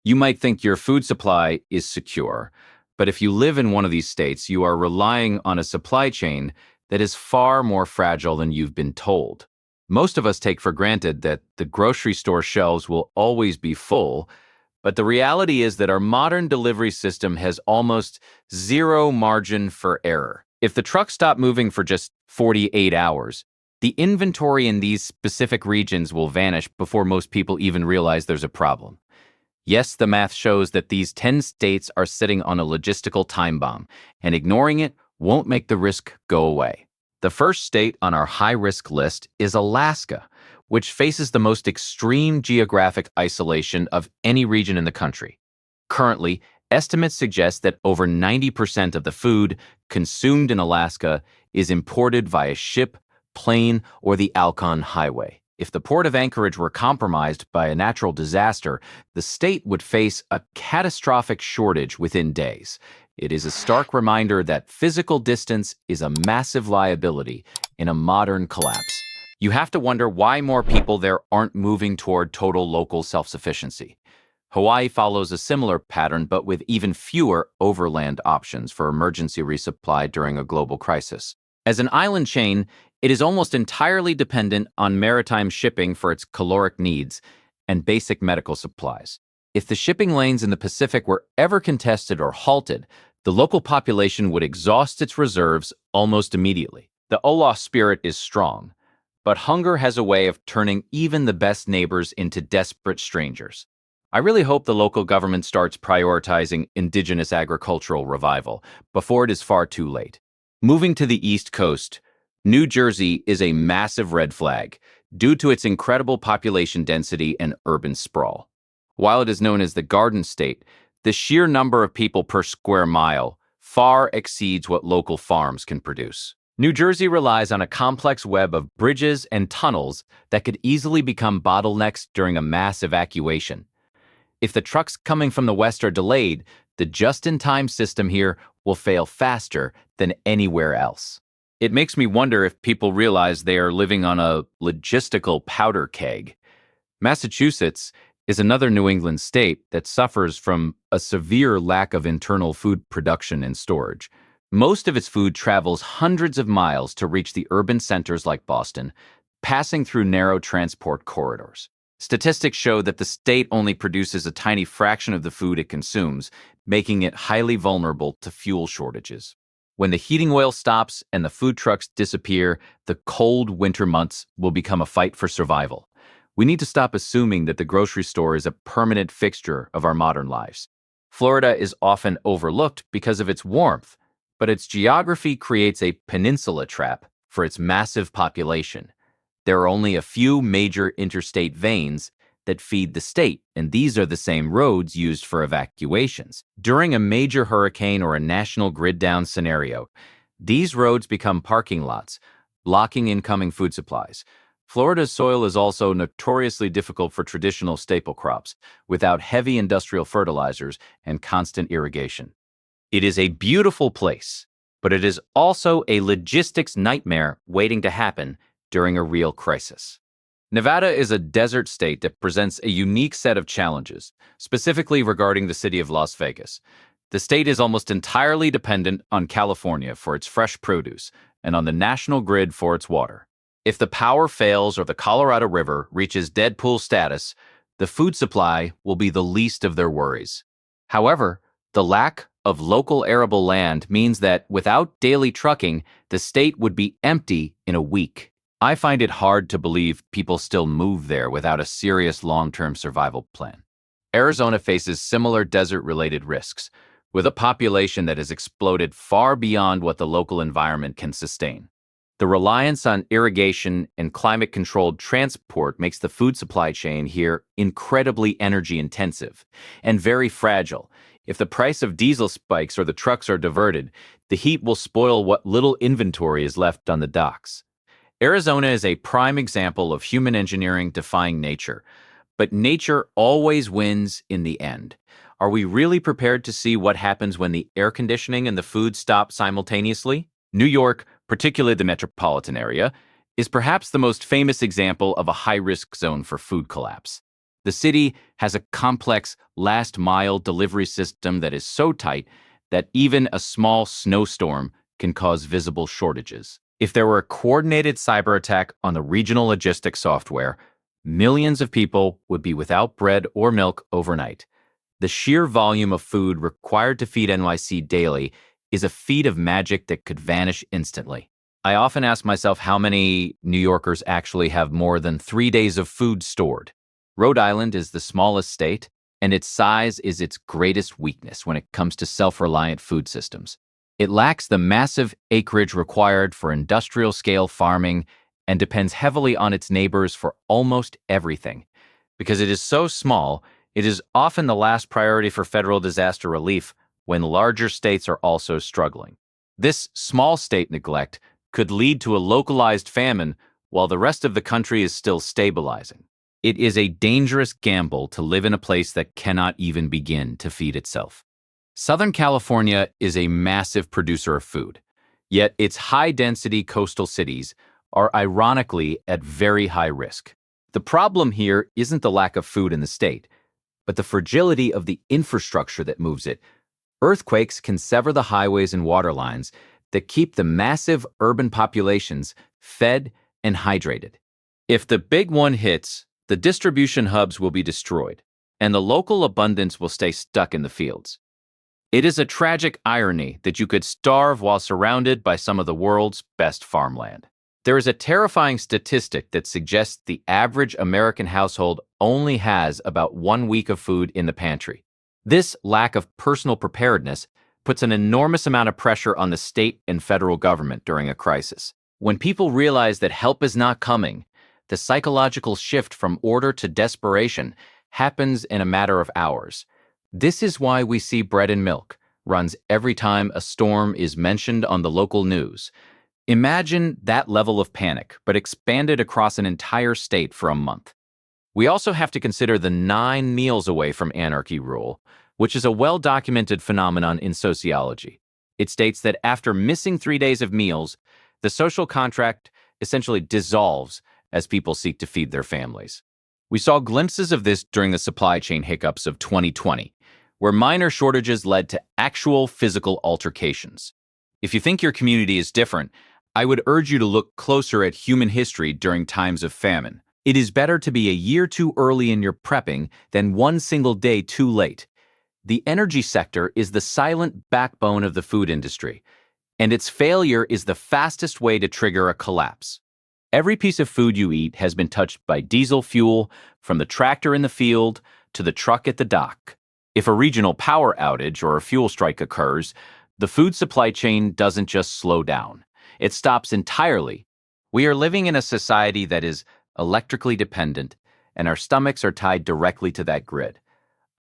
You might think your food supply is secure, but if you live in one of these states, you are relying on a supply chain that is far more fragile than you've been told. Most of us take for granted that the grocery store shelves will always be full, but the reality is that our modern delivery system has almost zero margin for error. If the trucks stop moving for just 48 hours, the inventory in these specific regions will vanish before most people even realize there's a problem. Yes, the math shows that these 10 states are sitting on a logistical time bomb, and ignoring it won't make the risk go away. The first state on our high-risk list is Alaska, which faces the most extreme geographic isolation of any region in the country. Currently, estimates suggest that over 90% of the food consumed in Alaska is imported via ship, plane, or the Alcon Highway. If the port of Anchorage were compromised by a natural disaster, the state would face a catastrophic shortage within days. It is a stark reminder that physical distance is a massive liability in a modern collapse. You have to wonder why more people there aren't moving toward total local self-sufficiency. Hawaii follows a similar pattern, but with even fewer overland options for emergency resupply during a global crisis. As an island chain, it is almost entirely dependent on maritime shipping for its caloric needs and basic medical supplies. If the shipping lanes in the Pacific were ever contested or halted, the local population would exhaust its reserves almost immediately. The Olaf spirit is strong, but hunger has a way of turning even the best neighbors into desperate strangers. I really hope the local government starts prioritizing indigenous agricultural revival before it is far too late. Moving to the East Coast, New Jersey is a massive red flag due to its incredible population density and urban sprawl. While it is known as the Garden State, the sheer number of people per square mile far exceeds what local farms can produce. New Jersey relies on a complex web of bridges and tunnels that could easily become bottlenecks during a mass evacuation. If the trucks coming from the west are delayed, the just-in-time system here will fail faster than anywhere else. It makes me wonder if people realize they are living on a logistical powder keg. Massachusetts is another New England state that suffers from a severe lack of internal food production and storage. Most of its food travels hundreds of miles to reach the urban centers like Boston, passing through narrow transport corridors. Statistics show that the state only produces a tiny fraction of the food it consumes, making it highly vulnerable to fuel shortages. When the heating oil stops and the food trucks disappear, the cold winter months will become a fight for survival. We need to stop assuming that the grocery store is a permanent fixture of our modern lives. Florida is often overlooked because of its warmth, but its geography creates a peninsula trap for its massive population. There are only a few major interstate veins that feed the state, and these are the same roads used for evacuations. During a major hurricane or a national grid-down scenario, these roads become parking lots, blocking incoming food supplies. Florida's soil is also notoriously difficult for traditional staple crops, without heavy industrial fertilizers and constant irrigation. It is a beautiful place, but it is also a logistics nightmare waiting to happen during a real crisis. Nevada is a desert state that presents a unique set of challenges, specifically regarding the city of Las Vegas. The state is almost entirely dependent on California for its fresh produce and on the national grid for its water. If the power fails or the Colorado River reaches dead pool status, the food supply will be the least of their worries. However, the lack of local arable land means that without daily trucking, the state would be empty in a week. I find it hard to believe people still move there without a serious long-term survival plan. Arizona faces similar desert-related risks, with a population that has exploded far beyond what the local environment can sustain. The reliance on irrigation and climate-controlled transport makes the food supply chain here incredibly energy-intensive and very fragile. If the price of diesel spikes or the trucks are diverted, the heat will spoil what little inventory is left on the docks. Arizona is a prime example of human engineering defying nature, but nature always wins in the end. Are we really prepared to see what happens when the air conditioning and the food stop simultaneously? New York, particularly the metropolitan area, is perhaps the most famous example of a high-risk zone for food collapse. The city has a complex last-mile delivery system that is so tight that even a small snowstorm can cause visible shortages. If there were a coordinated cyber attack on the regional logistics software, millions of people would be without bread or milk overnight. The sheer volume of food required to feed NYC daily is a feat of magic that could vanish instantly. I often ask myself how many New Yorkers actually have more than 3 days of food stored. Rhode Island is the smallest state, and its size is its greatest weakness when it comes to self-reliant food systems. It lacks the massive acreage required for industrial-scale farming and depends heavily on its neighbors for almost everything. Because it is so small, it is often the last priority for federal disaster relief when larger states are also struggling. This small state neglect could lead to a localized famine while the rest of the country is still stabilizing. It is a dangerous gamble to live in a place that cannot even begin to feed itself. Southern California is a massive producer of food, yet its high-density coastal cities are ironically at very high risk. The problem here isn't the lack of food in the state, but the fragility of the infrastructure that moves it. Earthquakes can sever the highways and water lines that keep the massive urban populations fed and hydrated. If the big one hits, the distribution hubs will be destroyed, and the local abundance will stay stuck in the fields. It is a tragic irony that you could starve while surrounded by some of the world's best farmland. There is a terrifying statistic that suggests the average American household only has about 1 week of food in the pantry. This lack of personal preparedness puts an enormous amount of pressure on the state and federal government during a crisis. When people realize that help is not coming, the psychological shift from order to desperation happens in a matter of hours. This is why we see bread and milk runs every time a storm is mentioned on the local news. Imagine that level of panic, but expanded across an entire state for a month. We also have to consider the 9 meals away from anarchy rule, which is a well-documented phenomenon in sociology. It states that after missing 3 days of meals, the social contract essentially dissolves as people seek to feed their families. We saw glimpses of this during the supply chain hiccups of 2020, where minor shortages led to actual physical altercations. If you think your community is different, I would urge you to look closer at human history during times of famine. It is better to be a year too early in your prepping than 1 single day too late. The energy sector is the silent backbone of the food industry, and its failure is the fastest way to trigger a collapse. Every piece of food you eat has been touched by diesel fuel, from the tractor in the field to the truck at the dock. If a regional power outage or a fuel strike occurs, the food supply chain doesn't just slow down. It stops entirely. We are living in a society that is electrically dependent, and our stomachs are tied directly to that grid.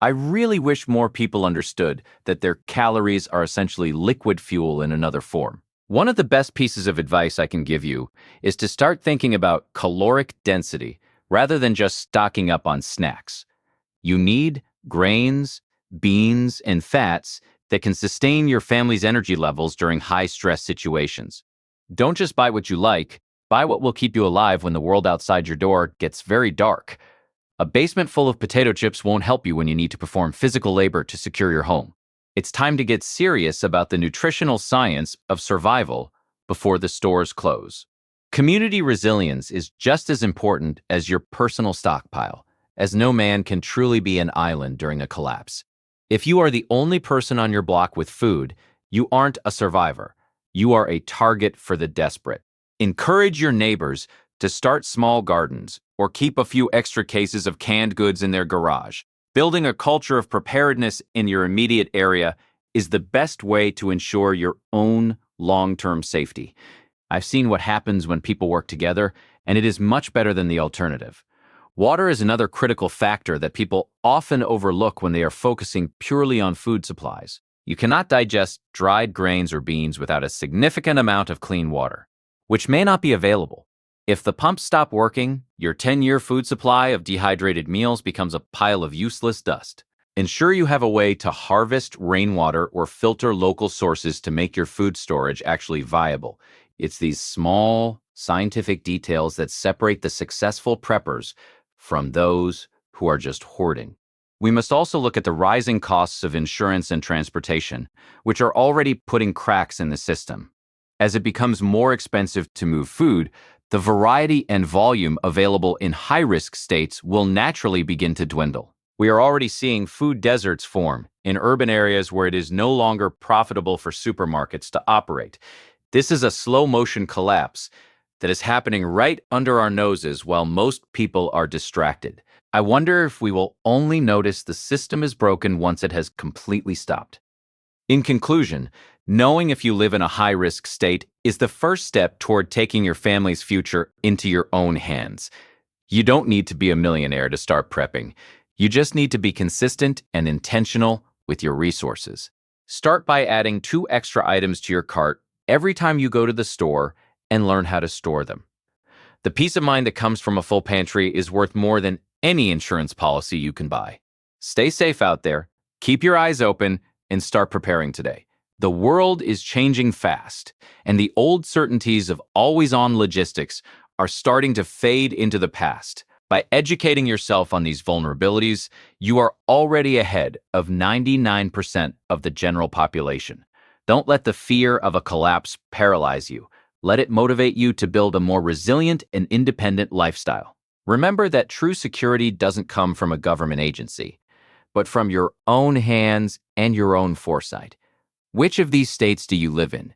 I really wish more people understood that their calories are essentially liquid fuel in another form. One of the best pieces of advice I can give you is to start thinking about caloric density rather than just stocking up on snacks. You need grains, beans, and fats that can sustain your family's energy levels during high-stress situations. Don't just buy what you like, buy what will keep you alive when the world outside your door gets very dark. A basement full of potato chips won't help you when you need to perform physical labor to secure your home. It's time to get serious about the nutritional science of survival before the stores close. Community resilience is just as important as your personal stockpile, as no man can truly be an island during a collapse. If you are the only person on your block with food, you aren't a survivor. You are a target for the desperate. Encourage your neighbors to start small gardens or keep a few extra cases of canned goods in their garage. Building a culture of preparedness in your immediate area is the best way to ensure your own long-term safety. I've seen what happens when people work together, and it is much better than the alternative. Water is another critical factor that people often overlook when they are focusing purely on food supplies. You cannot digest dried grains or beans without a significant amount of clean water, which may not be available. If the pumps stop working, your 10-year food supply of dehydrated meals becomes a pile of useless dust. Ensure you have a way to harvest rainwater or filter local sources to make your food storage actually viable. It's these small, scientific details that separate the successful preppers from those who are just hoarding. We must also look at the rising costs of insurance and transportation, which are already putting cracks in the system. As it becomes more expensive to move food, the variety and volume available in high-risk states will naturally begin to dwindle. We are already seeing food deserts form in urban areas where it is no longer profitable for supermarkets to operate. This is a slow-motion collapse that is happening right under our noses while most people are distracted. I wonder if we will only notice the system is broken once it has completely stopped. In conclusion, knowing if you live in a high-risk state is the first step toward taking your family's future into your own hands. You don't need to be a millionaire to start prepping. You just need to be consistent and intentional with your resources. Start by adding 2 extra items to your cart every time you go to the store and learn how to store them. The peace of mind that comes from a full pantry is worth more than any insurance policy you can buy. Stay safe out there, keep your eyes open, and start preparing today. The world is changing fast, and the old certainties of always-on logistics are starting to fade into the past. By educating yourself on these vulnerabilities, you are already ahead of 99% of the general population. Don't let the fear of a collapse paralyze you. Let it motivate you to build a more resilient and independent lifestyle. Remember that true security doesn't come from a government agency, but from your own hands and your own foresight. Which of these states do you live in?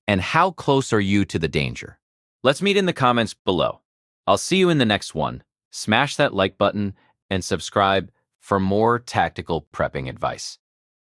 And how close are you to the danger? Let's meet in the comments below. I'll see you in the next one. Smash that like button and subscribe for more tactical prepping advice.